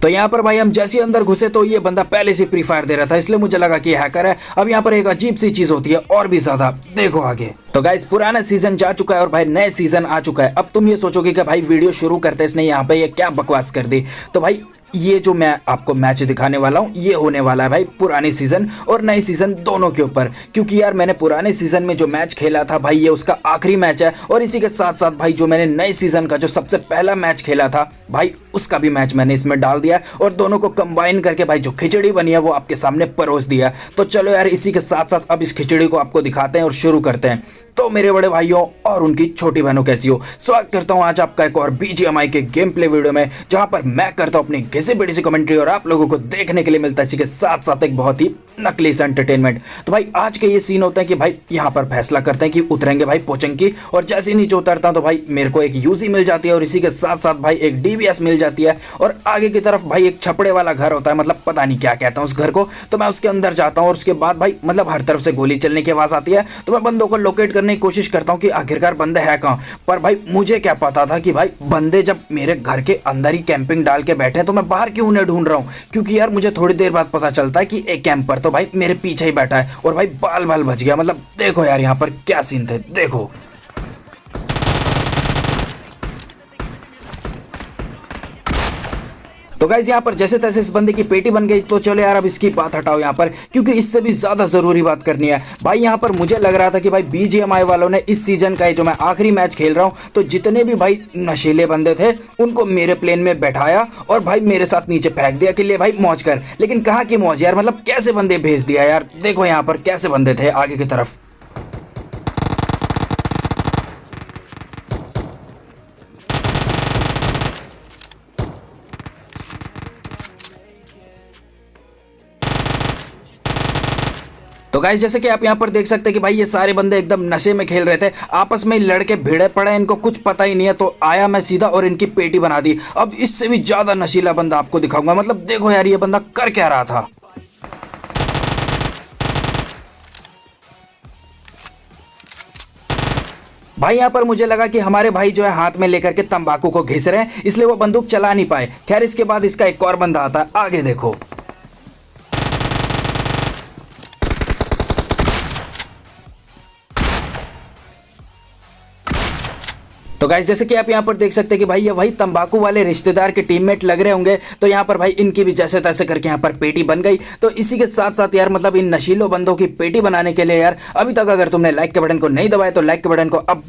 तो यहाँ पर भाई हम जैसे ही अंदर घुसे तो ये बंदा पहले से फ्री फायर दे रहा था, इसलिए मुझे लगा कि हैकर है। अब यहाँ पर एक अजीब सी चीज होती है और भी ज्यादा, देखो आगे। तो गाइस पुराना सीजन जा चुका है और भाई नए सीजन आ चुका है। अब तुम ये सोचोगे कि भाई वीडियो शुरू करते इसने यहाँ पे ये क्या बकवास कर दी। तो भाई ये जो मैं आपको मैच दिखाने वाला हूँ ये होने वाला है भाई पुराने सीजन और नए सीजन दोनों के ऊपर, क्योंकि यार मैंने पुराने सीजन में जो मैच खेला था भाई ये उसका आखिरी मैच है, और इसी के साथ साथ भाई जो मैंने नए सीजन का जो सबसे पहला मैच खेला था भाई उसका भी मैच मैंने इसमें डाल दिया, और दोनों को कंबाइन करके भाई जो खिचड़ी बनी है वो आपके सामने परोस दिया। तो चलो यार इसी के साथ साथ अब इस खिचड़ी को आपको दिखाते हैं और शुरू करते हैं। तो मेरे बड़े भाइयों और उनकी छोटी बहनों कैसी हो, स्वागत करता हूं आज आपका एक और बीजीएमआई के गेम प्ले वीडियो में, जहां पर मैं करता हूं अपनी घिसी पिटी सी कमेंट्री और आप लोगों को देखने के लिए मिलता है इसी के साथ साथ एक बहुत ही नकली सा एंटरटेनमेंट। तो भाई आज के ये सीन होता है कि भाई यहाँ पर फैसला करते हैं कि उतरेंगे भाई पोचंकी, और जैसे ही नीचे उतरता हूं तो भाई मेरे को एक यूजी मिल जाती है और इसी के साथ साथ भाई एक डीवीएस मिल जाती है, और आगे की तरफ भाई एक छपड़े वाला घर होता है, मतलब पता नहीं क्या कहता हूँ उस घर को। तो मैं उसके अंदर जाता हूँ और उसके बाद भाई मतलब हर तरफ से गोली चलने की आवाज आती है। तो मैं बंदों को लोकेट करने की कोशिश करता हूँ कि आखिरकार बंदे है कहाँ। पर भाई मुझे क्या पता था कि भाई बंदे जब मेरे घर के अंदर ही कैंपिंग डाल के बैठे हैं तो मैं बाहर क्यों उन्हें ढूंढ रहा हूँ, क्योंकि यार मुझे थोड़ी देर बाद पता चलता है कि एक कैंपर तो भाई मेरे पीछे ही बैठा है, और भाई बाल बाल बच गया। मतलब देखो यार यहाँ पर क्या सीन थे, देखो। तो गाइज यहाँ पर जैसे तैसे इस बंदे की पेटी बन गई। तो चलो यार अब इसकी बात हटाओ यहाँ पर, क्योंकि इससे भी ज्यादा जरूरी बात करनी है भाई। यहाँ पर मुझे लग रहा था कि भाई बीजीएमआई वालों ने इस सीजन का जो मैं आखिरी मैच खेल रहा हूँ तो जितने भी भाई नशीले बंदे थे उनको मेरे प्लेन में बैठाया और भाई मेरे साथ नीचे फेंक दिया कि ले भाई मौज कर। लेकिन कहाँ की मौज यार, मतलब कैसे बंदे भेज दिया यार। देखो यहाँ पर कैसे बंदे थे आगे की तरफ। तो गाइस जैसे कि आप यहाँ पर देख सकते हैं कि भाई ये सारे बंदे एकदम नशे में खेल रहे थे, आपस में लड़के भिड़े पड़े, इनको कुछ पता ही नहीं है। तो आया मैं सीधा और इनकी पेटी बना दी। अब इससे भी ज्यादा नशीला बंदा आपको दिखाऊंगा। मतलब देखो यार ये बंदा कर क्या रहा था। भाई यहाँ पर मुझे लगा कि हमारे भाई जो है हाथ में लेकर के तंबाकू को घिस रहे हैं, इसलिए वो बंदूक चला नहीं पाए। खैर इसके बाद इसका एक और बंदा आता है, आगे देखो। तो गाइस जैसे कि आप यहाँ पर देख सकते हैं कि भाई ये वही तंबाकू वाले रिश्तेदार के टीममेट लग रहे होंगे। तो यहाँ पर भाई इनकी भी जैसे तैसे करके यहाँ पर पेटी बन गई। तो इसी के साथ साथ यार मतलब इन नशीलों बंदों की पेटी बनाने के लिए यार अभी तक अगर तुमने लाइक के बटन को नहीं दबाया तो लाइक के बटन को अब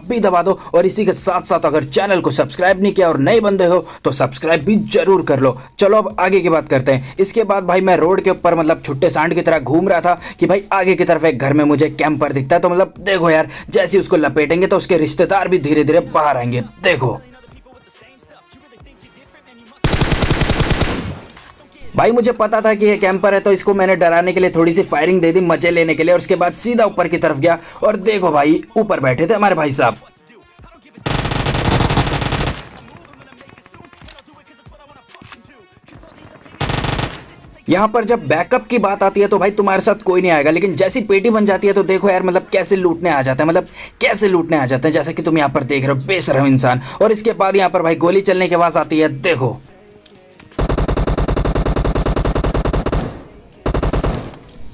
भी दबा दो, और इसी के साथ साथ अगर चैनल को सब्सक्राइब नहीं किया और नए बंदे हो तो सब्सक्राइब भी जरूर कर लो। चलो अब आगे की बात करते हैं। इसके बाद भाई मैं रोड के ऊपर मतलब छुट्टे सांड की तरह घूम रहा था कि भाई आगे की तरफ एक घर में मुझे कैंपर दिखता है। तो मतलब देखो यार जैसे उसको लपेटेंगे तो उसके रिश्तेदार भी धीरे धीरे बाहर आएंगे, देखो। भाई मुझे पता था कि ये कैंपर है तो इसको मैंने डराने के लिए थोड़ी सी फायरिंग दे दी मजे लेने के लिए, और उसके बाद सीधा ऊपर की तरफ गया और देखो भाई ऊपर बैठे थे हमारे भाई साहब। यहाँ पर जब बैकअप की बात आती है तो भाई तुम्हारे साथ कोई नहीं आएगा, लेकिन जैसी पेटी बन जाती है तो देखो यार मतलब कैसे लूटने आ जाते हैं, मतलब कैसे लूटने आ जाते हैं, जैसे कि तुम यहाँ पर देख रहे हो बेशरम इंसान। और इसके बाद यहाँ पर भाई गोली चलने की आवाज आती है, देखो।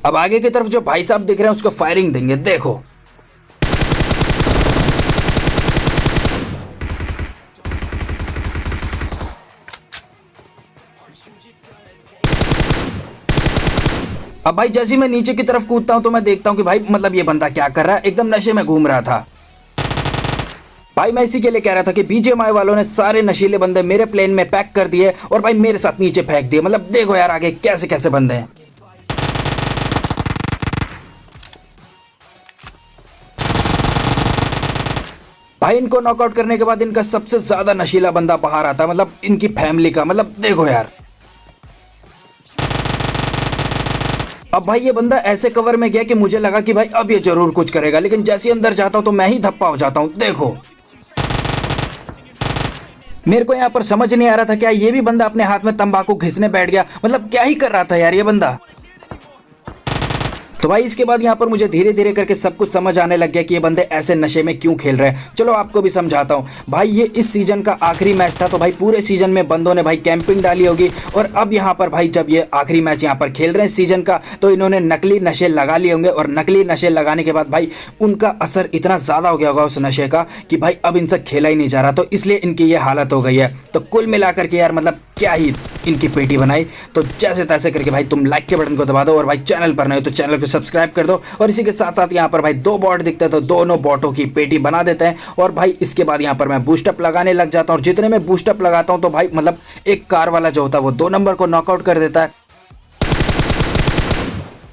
अब आगे की तरफ जो भाई साहब दिख रहे हैं उसको फायरिंग देंगे, देखो। अब भाई जैसे मैं नीचे की तरफ कूदता हूं तो मैं देखता हूं कि भाई मतलब ये बंदा क्या कर रहा है, एकदम नशे में घूम रहा था। भाई मैं इसी के लिए कह रहा था कि बीजीएमआई वालों ने सारे नशीले बंदे मेरे प्लेन में पैक कर दिए और भाई मेरे साथ नीचे फेंक दिए। मतलब देखो यार आगे कैसे कैसे बंदे हैं। भाई इनको नॉकआउट करने के बाद इनका सबसे ज्यादा नशीला बंदा बाहर आता है, मतलब इनकी फैमिली का। मतलब देखो यार अब भाई ये बंदा ऐसे कवर में गया कि मुझे लगा कि भाई अब ये जरूर कुछ करेगा, लेकिन जैसे ही अंदर जाता हूं तो मैं ही धप्पा हो जाता हूं, देखो। मेरे को यहाँ पर समझ नहीं आ रहा था क्या ये भी बंदा अपने हाथ में तंबाकू घिसने बैठ गया, मतलब क्या ही कर रहा था यार ये बंदा। तो भाई इसके बाद यहाँ पर मुझे धीरे धीरे करके सब कुछ समझ आने लग गया कि ये बंदे ऐसे नशे में क्यों खेल रहे हैं। चलो आपको भी समझाता हूँ भाई। ये इस सीजन का आखिरी मैच था, तो भाई पूरे सीजन में बंदों ने भाई कैंपिंग डाली होगी, और अब यहाँ पर भाई जब ये आखिरी मैच यहाँ पर खेल रहे हैं सीजन का, तो इन्होंने नकली नशे लगा लिए होंगे, और नकली नशे लगाने के बाद भाई उनका असर इतना ज़्यादा हो गया होगा उस नशे का कि भाई अब इनसे खेला ही नहीं जा रहा, तो इसलिए इनकी ये हालत हो गई है। तो कुल मिलाकर के यार मतलब क्या ही इनकी पेटी बनाई। तो जैसे तैसे करके भाई तुम लाइक के बटन को दबा दो, और भाई चैनल पर नए हो तो चैनल को सब्सक्राइब कर दो, और इसी के साथ साथ यहाँ पर भाई 2 बॉट दिखते हैं तो दोनों बॉटों की पेटी बना देते हैं। और भाई इसके बाद यहाँ पर मैं बूस्टअप लगाने लग जाता हूँ, और जितने में बूस्टअप लगाता हूँ तो भाई मतलब एक कार वाला जो होता है वो 2 नंबर को नॉकआउट कर देता है।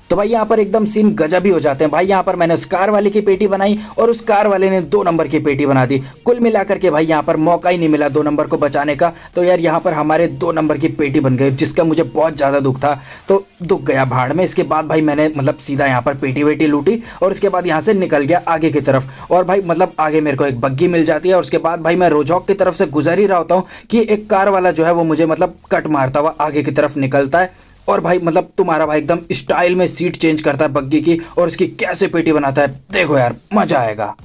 तो भाई यहाँ पर एकदम सीन गजब ही हो जाते हैं। भाई यहाँ पर मैंने उस कार वाले की पेटी बनाई, और उस कार वाले ने 2 नंबर की पेटी बना दी। कुल मिलाकर के भाई यहाँ पर मौका ही नहीं मिला 2 नंबर को बचाने का। तो यार यहाँ पर हमारे 2 नंबर की पेटी बन गई, जिसका मुझे बहुत ज़्यादा दुख था। तो दुख गया भाड़ में। इसके बाद भाई मैंने मतलब सीधा यहाँ पर पेटी वेटी लूटी, और उसके बाद यहाँ से निकल गया आगे की तरफ। और भाई मतलब आगे मेरे को एक बग्गी मिल जाती है, और उसके बाद भाई मैं रोजॉक की तरफ से गुजर ही रहा होता हूँ कि एक कार वाला जो है वो मुझे मतलब कट मारता हुआ आगे की तरफ निकलता है। और भाई मतलब तुम्हारा भाई एकदम स्टाइल में सीट चेंज करता है बग्गी की, और उसकी कैसे पेटी बनाता है देखो यार, मजा आएगा।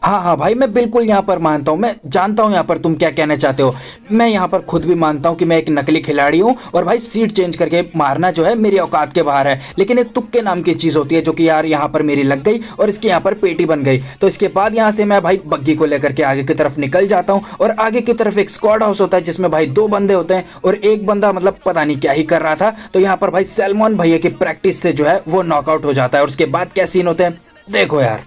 हाँ हाँ भाई मैं बिल्कुल यहाँ पर मानता हूँ, मैं जानता हूँ यहाँ पर तुम क्या कहना चाहते हो। मैं यहाँ पर खुद भी मानता हूँ कि मैं एक नकली खिलाड़ी हूँ, और भाई सीट चेंज करके मारना जो है मेरी औकात के बाहर है। लेकिन एक तुक्के नाम की चीज़ होती है जो कि यार यहाँ पर मेरी लग गई, और इसके यहाँ पर पेटी बन गई। तो इसके बाद यहाँ से मैं भाई बग्गी को लेकर के आगे की तरफ निकल जाता हूँ, और आगे की तरफ एक स्क्वाड हाउस होता है जिसमें भाई 2 बंदे होते हैं, और एक बंदा मतलब पता नहीं क्या ही कर रहा था। तो यहाँ पर भाई सैलमॉन भैया की प्रैक्टिस से जो है वो नॉकआउट हो जाता है। और उसके बाद क्या सीन होते हैं देखो यार।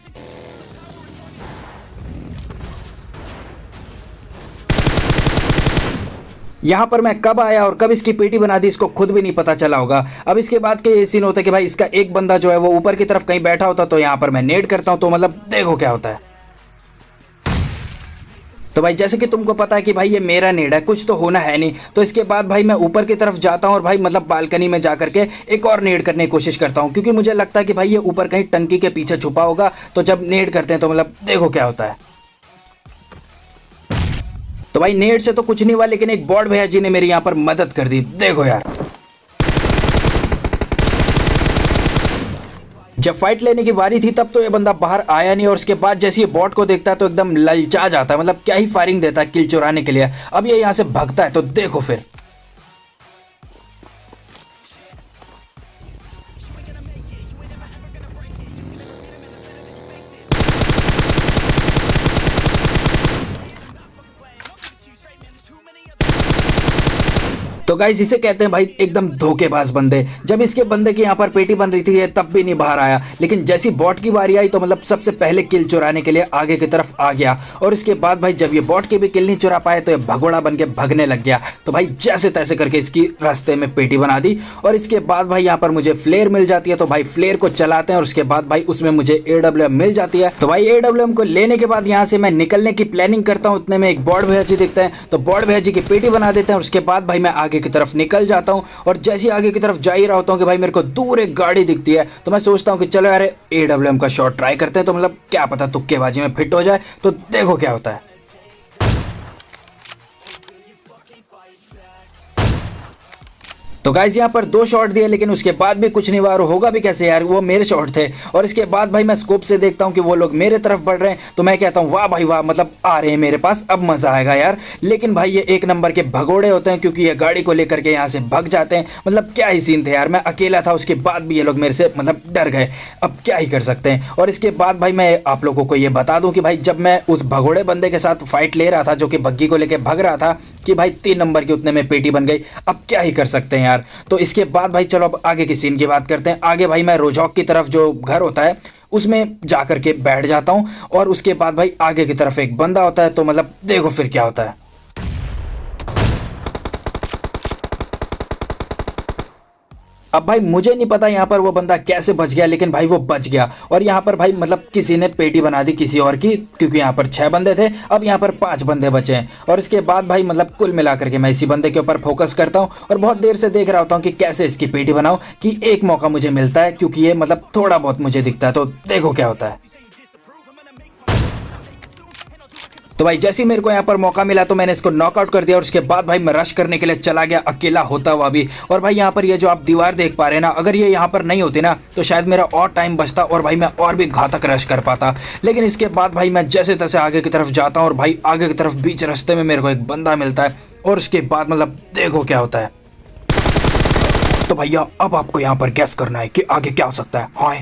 यहाँ पर मैं कब आया और कब इसकी पेटी बना दी इसको खुद भी नहीं पता चला होगा। अब इसके बाद के ये सीन होता है कि भाई इसका एक बंदा जो है वो ऊपर की तरफ कहीं बैठा होता, तो यहाँ पर मैं नेड करता हूँ, तो मतलब देखो क्या होता है। तो भाई जैसे कि तुमको पता है कि भाई ये मेरा नेड है, कुछ तो होना है नहीं। तो इसके बाद भाई मैं ऊपर की तरफ जाता हूँ, और भाई मतलब बालकनी में जा करके एक और नेड करने की कोशिश करता हूँ, क्योंकि मुझे लगता है कि भाई ये ऊपर कहीं टंकी के पीछे छुपा होगा। तो जब नेड करते हैं तो मतलब देखो क्या होता है। तो भाई नेट से तो कुछ नहीं हुआ, लेकिन एक बॉट भैया जी ने मेरी यहाँ पर मदद कर दी देखो यार। जब फाइट लेने की बारी थी तब तो ये बंदा बाहर आया नहीं, और उसके बाद जैसे ये बॉट को देखता है तो एकदम ललचा जाता है, मतलब क्या ही फायरिंग देता है किल चुराने के लिए। अब ये यहाँ से भागता है तो देखो फिर। तो गाइस इसे कहते हैं भाई एकदम धोखेबाज बंदे। जब इसके बंदे की यहाँ पर पेटी बन रही थी तब भी नहीं बाहर आया, लेकिन जैसी बॉट की बारी आई तो मतलब सबसे पहले किल चुराने के लिए आगे की तरफ आ गया। और इसके बाद भाई जब ये बॉट की भी किल नहीं चुरा पाए तो ये भगोड़ा बन के भगने लग गया। तो भाई जैसे तैसे करके इसकी रास्ते में पेटी बना दी, और इसके बाद भाई यहाँ पर मुझे फ्लेयर मिल जाती है। तो भाई फ्लेयर को चलाते हैं, और उसके बाद भाई उसमें मुझे AWM मिल जाती है। तो भाई AWM को लेने के बाद यहाँ से मैं निकलने की प्लानिंग करता हूँ। उतने में एक बॉट भैया जी दिखते हैं, तो बॉट भैया जी की पेटी बना देते हैं। उसके बाद भाई मैं आगे की तरफ निकल जाता हूं, और जैसे आगे की तरफ जा ही रहा होता हूं कि भाई मेरे को दूर एक गाड़ी दिखती है। तो मैं सोचता हूं कि चलो यार AWM का शॉट ट्राई करते हैं, तो मतलब क्या पता तुक्केबाजी में फिट हो जाए। तो देखो क्या होता है। तो गाइस यहाँ पर 2 शॉट दिए, लेकिन उसके बाद भी कुछ नहीं हुआ, और होगा भी कैसे यार, वो मेरे शॉट थे। और इसके बाद भाई मैं स्कोप से देखता हूँ कि वो लोग मेरे तरफ बढ़ रहे हैं, तो मैं कहता हूँ वाह भाई वाह, मतलब आ रहे हैं मेरे पास, अब मजा आएगा यार। लेकिन भाई ये 1 नंबर के भगोड़े होते हैं, क्योंकि ये गाड़ी को लेकर के यहाँ से भग जाते हैं। मतलब क्या ही सीन थे यार, मैं अकेला था, उसके बाद भी ये लोग मेरे से मतलब डर गए। अब क्या ही कर सकते हैं। और इसके बाद भाई मैं आप लोगों को ये बता दूं कि भाई जब मैं उस भगोड़े बंदे के साथ फाइट ले रहा था जो कि बग्गी को लेके भग रहा था, कि भाई 3 नंबर की उतने में पेटी बन गई। अब क्या ही कर सकते हैं यार। तो इसके बाद भाई चलो अब आगे की सीन की बात करते हैं। आगे भाई मैं रोजॉक की तरफ जो घर होता है उसमें जा करके बैठ जाता हूं, और उसके बाद भाई आगे की तरफ एक बंदा होता है। तो मतलब देखो फिर क्या होता है। अब भाई मुझे नहीं पता यहाँ पर वो बंदा कैसे बच गया, लेकिन भाई वो बच गया। और यहाँ पर भाई मतलब किसी ने पेटी बना दी किसी और की, क्योंकि यहाँ पर 6 बंदे थे, अब यहाँ पर 5 बंदे बचे हैं। और इसके बाद भाई मतलब कुल मिलाकर के मैं इसी बंदे के ऊपर फोकस करता हूँ, और बहुत देर से देख रहा होता हूँ कि कैसे इसकी पेटी बनाऊँ, कि एक मौका मुझे मिलता है, क्योंकि ये मतलब थोड़ा बहुत मुझे दिखता है। तो देखो क्या होता है। तो भाई जैसे ही मेरे को यहाँ पर मौका मिला तो मैंने इसको नॉकआउट कर दिया और उसके बाद भाई मैं रश करने के लिए चला गया अकेला होता हुआ भी। और भाई यहाँ पर ये जो आप दीवार देख पा रहे हैं ना, अगर ये यहाँ पर नहीं होती ना तो शायद मेरा और टाइम बचता और भाई मैं और भी घातक रश कर पाता। लेकिन इसके बाद भाई मैं जैसे तैसे आगे की तरफ जाता हूँ और भाई आगे की तरफ बीच रास्ते में मेरे को एक बंदा मिलता है और उसके बाद मतलब देखो क्या होता है। तो भैया अब आपको यहाँ पर गैस करना है कि आगे क्या हो सकता है। हाँ,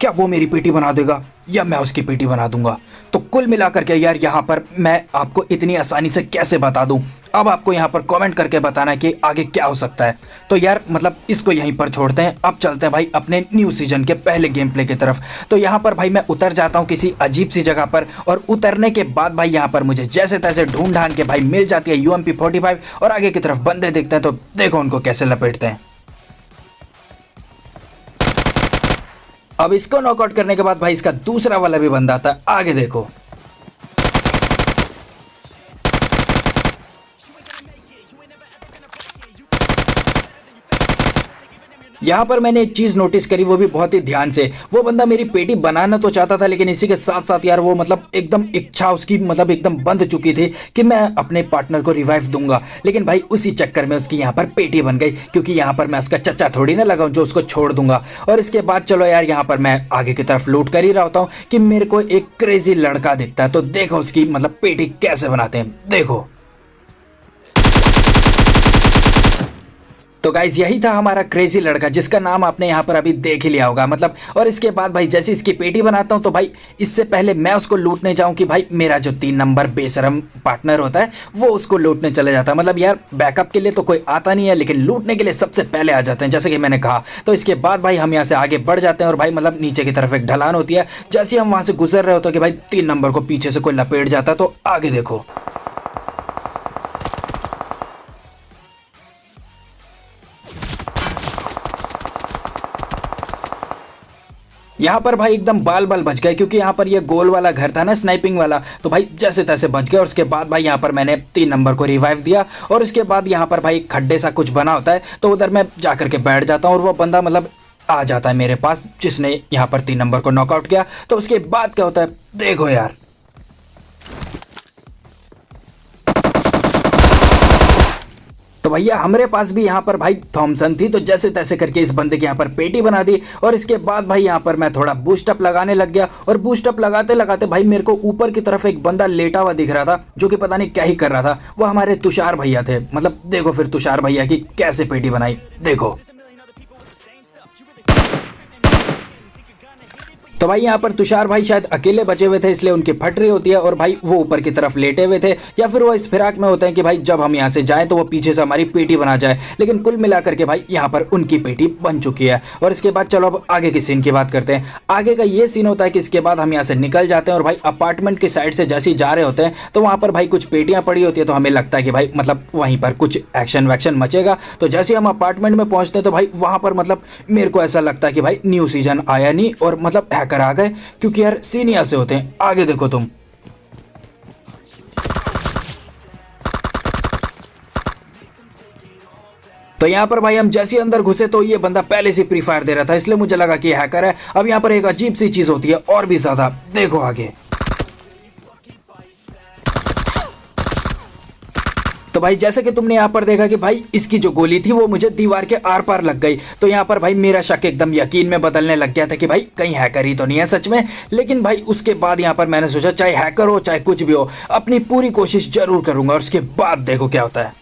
क्या वो मेरी पेटी बना देगा या मैं उसकी पेटी बना दूंगा। तो कुल मिलाकर के यार यहाँ पर मैं आपको इतनी आसानी से कैसे बता दूं। अब आपको यहाँ पर कमेंट करके बताना है कि आगे क्या हो सकता है। तो यार मतलब इसको यहीं पर छोड़ते हैं, अब चलते हैं भाई अपने न्यू सीजन के पहले गेम प्ले की तरफ। तो यहाँ पर भाई मैं उतर जाता हूँ किसी अजीब सी जगह पर और उतरने के बाद भाई यहाँ पर मुझे जैसे तैसे ढूंढ ढांड के भाई मिल जाती है UMP45 और आगे की तरफ बंदे दिखते हैं तो देखो उनको कैसे लपेटते हैं। अब इसको नॉकआउट करने के बाद भाई इसका दूसरा वाला भी बंदा आता है, आगे देखो। यहाँ पर मैंने एक चीज नोटिस करी, वो भी बहुत ही ध्यान से। वो बंदा मेरी पेटी बनाना तो चाहता था लेकिन इसी के साथ साथ यार वो मतलब एकदम इच्छा उसकी मतलब एकदम बंध चुकी थी कि मैं अपने पार्टनर को रिवाइव दूंगा। लेकिन भाई उसी चक्कर में उसकी यहाँ पर पेटी बन गई, क्योंकि यहाँ पर मैं उसका चच्चा थोड़ी ना लगाऊं जो उसको छोड़ दूंगा। और इसके बाद चलो यार यहाँ पर मैं आगे की तरफ लूट कर ही रहा होता हूँ कि मेरे को एक क्रेजी लड़का दिखता है। तो देखो उसकी मतलब पेटी कैसे बनाते हैं, देखो। तो गाइज यही था हमारा क्रेजी लड़का जिसका नाम आपने यहाँ पर अभी देख ही लिया होगा मतलब। और इसके बाद भाई जैसे इसकी पेटी बनाता हूँ तो भाई इससे पहले मैं उसको लूटने जाऊँ कि भाई मेरा जो 3 नंबर बेशरम पार्टनर होता है वो उसको लूटने चले जाता है। मतलब यार बैकअप के लिए तो कोई आता नहीं है लेकिन लूटने के लिए सबसे पहले आ जाते हैं, जैसे कि मैंने कहा। तो इसके बाद भाई हम यहाँ से आगे बढ़ जाते हैं और भाई मतलब नीचे की तरफ एक ढलान होती है। जैसे हम वहाँ से गुजर रहे होते हैं कि भाई 3 नंबर को पीछे से कोई लपेट जाता है। तो आगे देखो। यहाँ पर भाई एकदम बाल बाल बच गए, क्योंकि यहाँ पर ये गोल वाला घर था ना स्नाइपिंग वाला। तो भाई जैसे तैसे बच गए और उसके बाद भाई यहाँ पर मैंने 3 नंबर को रिवाइव दिया और उसके बाद यहाँ पर भाई खड्डे सा कुछ बना होता है तो उधर मैं जा करके बैठ जाता हूँ और वो बंदा मतलब आ जाता है मेरे पास जिसने यहाँ पर 3 नंबर को नॉकआउट किया। तो उसके बाद क्या होता है देखो यार। तो भैया हमारे पास भी यहाँ पर भाई थॉमसन थी, तो जैसे तैसे करके इस बंदे की यहाँ पर पेटी बना दी। और इसके बाद भाई यहाँ पर मैं थोड़ा बूस्टअप लगाने लग गया और बूस्टअप लगाते लगाते भाई मेरे को ऊपर की तरफ एक बंदा लेटा हुआ दिख रहा था जो कि पता नहीं क्या ही कर रहा था। वो हमारे तुषार भैया थे। मतलब देखो फिर तुषार भैया की कैसे पेटी बनाई, देखो। तो भाई यहाँ पर तुषार भाई शायद अकेले बचे हुए थे इसलिए उनकी फट रही होती है और भाई वो ऊपर की तरफ लेटे हुए थे, या फिर वो इस फिराक में होते हैं कि भाई जब हम यहाँ से जाएं तो वो पीछे से हमारी पेटी बना जाए। लेकिन कुल मिलाकर के भाई यहाँ पर उनकी पेटी बन चुकी है। और इसके बाद चलो अब आगे के सीन की बात करते हैं। आगे का ये सीन होता है कि इसके बाद हम यहाँ से निकल जाते हैं और भाई अपार्टमेंट की साइड से जैसे ही जा रहे होते हैं तो वहाँ पर भाई कुछ पेटियाँ पड़ी होती है। तो हमें लगता है कि भाई मतलब वहीं पर कुछ एक्शन वैक्शन मचेगा। तो जैसे हम अपार्टमेंट में पहुँचते हैं तो भाई वहाँ पर मतलब मेरे को ऐसा लगता है कि भाई न्यू सीजन आया नहीं और मतलब हैकर आ गए, क्योंकि यार सीन ऐसे होते हैं। आगे देखो तुम। तो यहाँ पर भाई हम जैसे ही अंदर घुसे तो ये बंदा पहले से प्री फायर दे रहा था, इसलिए मुझे लगा कि ये हैकर है। अब यहाँ पर एक अजीब सी चीज होती है और भी ज्यादा, देखो आगे। तो भाई जैसे कि तुमने यहाँ पर देखा कि भाई इसकी जो गोली थी वो मुझे दीवार के आर पार लग गई। तो यहाँ पर भाई मेरा शक एकदम यकीन में बदलने लग गया था कि भाई कहीं हैकर ही तो नहीं है सच में। लेकिन भाई उसके बाद यहाँ पर मैंने सोचा चाहे हैकर हो चाहे कुछ भी हो अपनी पूरी कोशिश जरूर करूंगा। और उसके बाद देखो क्या होता है।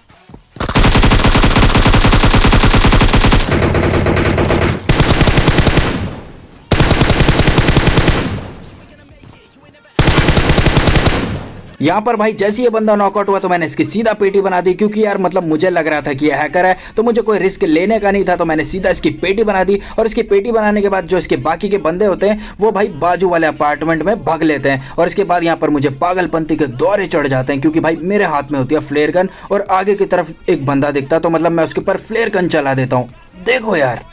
यहाँ पर भाई जैसे ये बंदा नॉकआउट हुआ तो मैंने इसकी सीधा पेटी बना दी, क्योंकि यार मतलब मुझे लग रहा था कि ये हैकर है तो मुझे कोई रिस्क लेने का नहीं था। तो मैंने सीधा इसकी पेटी बना दी और इसकी पेटी बनाने के बाद जो इसके बाकी के बंदे होते हैं वो भाई बाजू वाले अपार्टमेंट में भाग लेते हैं। और इसके बाद यहाँ पर मुझे पागलपंती के दौरे चढ़ जाते हैं, क्योंकि भाई मेरे हाथ में होती है फ्लेयर गन और आगे की तरफ एक बंदा दिखता है तो मतलब मैं उसके ऊपर फ्लेयर गन चला देता हूँ, देखो यार।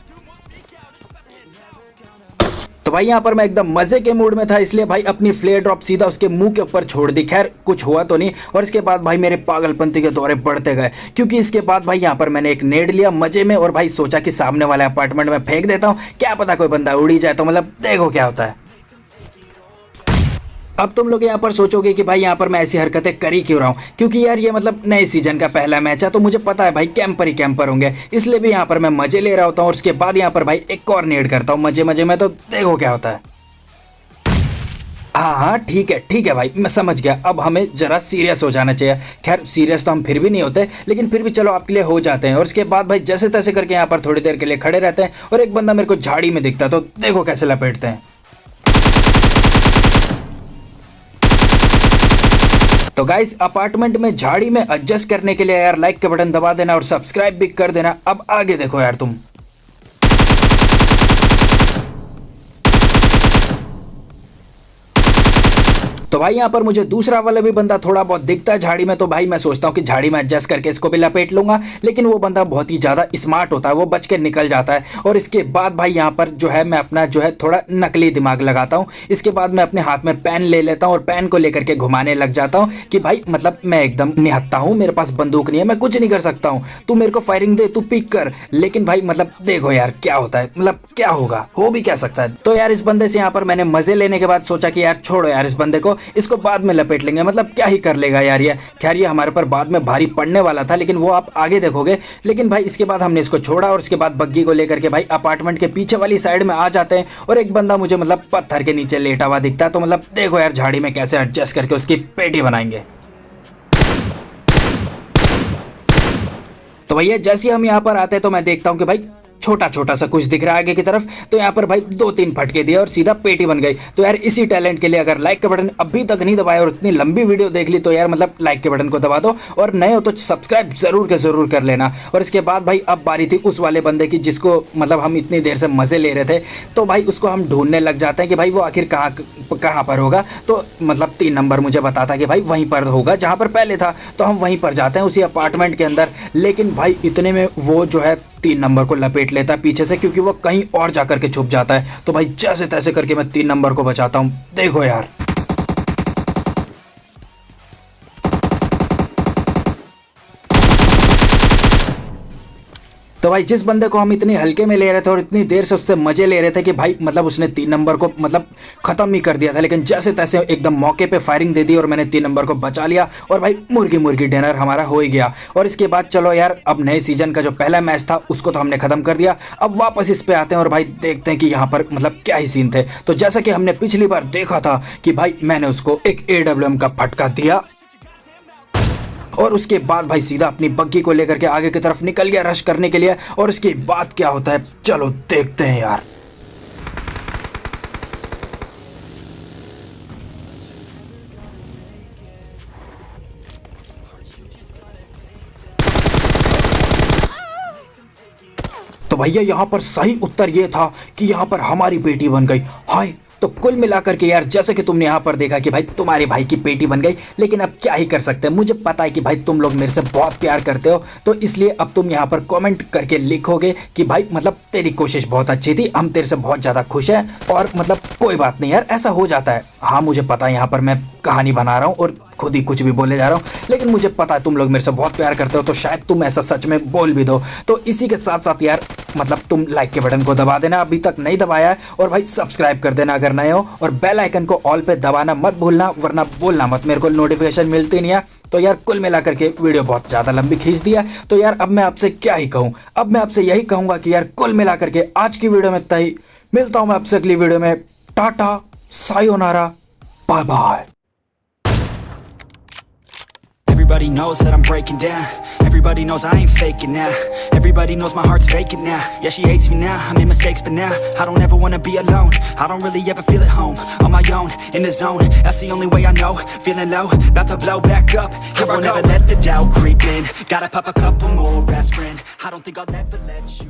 तो भाई यहाँ पर मैं एकदम मजे के मूड में था इसलिए भाई अपनी फ्लेयर ड्रॉप सीधा उसके मुंह के ऊपर छोड़ दी। खैर कुछ हुआ तो नहीं। और इसके बाद भाई मेरे पागलपंती के दौरे बढ़ते गए, क्योंकि इसके बाद भाई यहाँ पर मैंने एक नेड लिया मजे में और भाई सोचा कि सामने वाले अपार्टमेंट में फेंक देता हूँ, क्या पता कोई बंदा उड़ी जाए। तो मतलब देखो क्या होता है। अब तुम लोग यहाँ पर सोचोगे कि भाई यहाँ पर मैं ऐसी हरकतें कर ही क्यों रहा हूँ, क्योंकि यार ये मतलब नए सीजन का पहला मैच है, तो मुझे पता है भाई कैंपर ही कैंपर होंगे, इसलिए भी यहाँ पर मैं मजे ले रहा होता हूँ। और उसके बाद यहाँ पर भाई एक और नेड करता हूँ मजे मजे में, तो देखो क्या होता है। हाँ ठीक है भाई, मैं समझ गया। अब हमें जरा सीरियस हो जाना चाहिए। खैर सीरियस तो हम फिर भी नहीं होते, लेकिन फिर भी चलो आपके लिए हो जाते हैं। और उसके बाद भाई जैसे तैसे करके यहाँ पर थोड़ी देर के लिए खड़े रहते हैं, और एक बंदा मेरे को झाड़ी में दिखता है, तो देखो कैसे लपेटते हैं। तो गाइस अपार्टमेंट में झाड़ी में एडजस्ट करने के लिए यार लाइक का बटन दबा देना और सब्सक्राइब भी कर देना। अब आगे देखो यार तुम। तो भाई यहाँ पर मुझे दूसरा वाला भी बंदा थोड़ा बहुत दिखता है झाड़ी में, तो भाई मैं सोचता हूँ कि झाड़ी में एडजस्ट करके इसको भी लपेट लूंगा, लेकिन वो बंदा बहुत ही ज़्यादा स्मार्ट होता है, वो बच के निकल जाता है। और इसके बाद भाई यहाँ पर जो है मैं अपना जो है थोड़ा नकली दिमाग लगाता हूँ। इसके बाद मैं अपने हाथ में पेन ले लेता हूँ और पेन को लेकर के घुमाने लग जाता हूँ कि भाई मतलब मैं एकदम निहत्था हूँ, मेरे पास बंदूक नहीं है, मैं कुछ नहीं कर सकता हूँ, तू मेरे को फायरिंग दे, तू पिक कर। लेकिन भाई मतलब देखो यार क्या होता है, मतलब क्या होगा, हो भी क्या सकता है। तो यार इस बंदे से यहाँ पर मैंने मजे लेने के बाद सोचा कि यार छोड़ो यार इस बंदे को, इसको बाद में लपेट लेंगे, मतलब क्या ही कर लेगा यार ये। खैर ये हमारे पर बाद में भारी पड़ने वाला था, लेकिन वो आप आगे देखोगे। लेकिन भाई इसके बाद हमने इसको छोड़ा और उसके बाद बग्गी को लेकर के भाई अपार्टमेंट के पीछे वाली साइड में आ जाते हैं। और एक बंदा मुझे मतलब पत्थर के नीचे लेटा हुआ दिखता है, तो मतलब देखो यार झाड़ी में कैसे एडजस्ट करके उसकी पेटी बनाएंगे। तो भैया जैसे हम यहाँ पर आते हैं तो मैं देखता हूँ कि भाई छोटा छोटा सा कुछ दिख रहा है आगे की तरफ, तो यहाँ पर भाई 2-3 फटके दिए और सीधा पेटी बन गई। तो यार इसी टैलेंट के लिए अगर लाइक का बटन अभी तक नहीं दबाया और इतनी लंबी वीडियो देख ली, तो यार मतलब लाइक के बटन को दबा दो, और नए हो तो सब्सक्राइब जरूर के जरूर कर लेना। और इसके बाद भाई अब बारी थी उस वाले बंदे की जिसको मतलब हम इतनी देर से मजे ले रहे थे, तो भाई उसको हम ढूंढने लग जाते हैं कि भाई वो आखिर कहाँ पर होगा। तो मतलब 3 नंबर मुझे बताता कि भाई वहीं पर होगा जहाँ पर पहले था, तो हम वहीं पर जाते हैं उसी अपार्टमेंट के अंदर। लेकिन भाई इतने में वो जो है 3 नंबर को लपेट लेता है पीछे से, क्योंकि वो कहीं और जाकर के छुप जाता है। तो भाई जैसे तैसे करके मैं 3 नंबर को बचाता हूँ, देखो यार। तो भाई जिस बंदे को हम इतनी हल्के में ले रहे थे और इतनी देर से उससे मजे ले रहे थे कि भाई मतलब उसने 3 नंबर को मतलब खत्म ही कर दिया था, लेकिन जैसे तैसे एकदम मौके पे फायरिंग दे दी और मैंने 3 नंबर को बचा लिया, और भाई मुर्गी डिनर हमारा हो ही गया। और इसके बाद चलो यार अब नए सीजन का जो पहला मैच था उसको तो हमने खत्म कर दिया। अब वापस इस पे आते हैं और भाई देखते हैं कि यहाँ पर मतलब क्या ही सीन थे। तो जैसा कि हमने पिछली बार देखा था कि भाई मैंने उसको एक AWM का फटका दिया, और उसके बाद भाई सीधा अपनी बग्गी को लेकर के आगे की तरफ निकल गया रश करने के लिए। और इसके बाद क्या होता है चलो देखते हैं यार। तो भैया यहाँ पर सही उत्तर ये था कि यहाँ पर हमारी पेटी बन गई। हाय तो कुल मिलाकर के यार जैसे कि तुमने यहाँ पर देखा कि भाई तुम्हारे भाई की पेटी बन गई, लेकिन अब क्या ही कर सकते हैं। मुझे पता है कि भाई तुम लोग मेरे से बहुत प्यार करते हो, तो इसलिए अब तुम यहाँ पर कमेंट करके लिखोगे कि भाई मतलब तेरी कोशिश बहुत अच्छी थी, हम तेरे से बहुत ज़्यादा खुश हैं, और मतलब कोई बात नहीं यार ऐसा हो जाता है। हाँ मुझे पता है यहाँ पर मैं कहानी बना रहा हूँ और खुद ही कुछ भी बोले जा रहा हूँ, लेकिन मुझे पता है तुम लोग मेरे से बहुत प्यार करते हो, तो शायद तुम ऐसा सच में बोल भी दो। तो इसी के साथ साथ यार मतलब तुम लाइक के बटन को दबा देना अभी तक नहीं दबाया है, और भाई सब्सक्राइब कर देना अगर नए हो, और बेल आइकन को ऑल पे दबाना मत भूलना, वरना बोलना मत मेरे को नोटिफिकेशन मिलती नहीं है। तो यार कुल मिलाकर के वीडियो बहुत ज़्यादा लंबी खींच दिया, तो यार अब मैं आपसे क्या ही कहूँ। अब मैं आपसे यही कहूँगा कि यार कुल मिलाकर के आज की वीडियो में इतना ही। मिलता हूँ मैं आपसे अगली वीडियो में। Tata sayonara bye bye. Everybody knows that I'm breaking down. Everybody knows I ain't faking now. Everybody knows my heart's vacant now. Yeah, she hates me now, I made mistakes but now I don't ever wanna be alone. I don't really ever feel at home. On my own, in the zone, that's the only way I know. Feeling low, about to blow back up. Here I won't ever let the doubt creep in. Gotta pop a couple more aspirin. I don't think I'll ever let you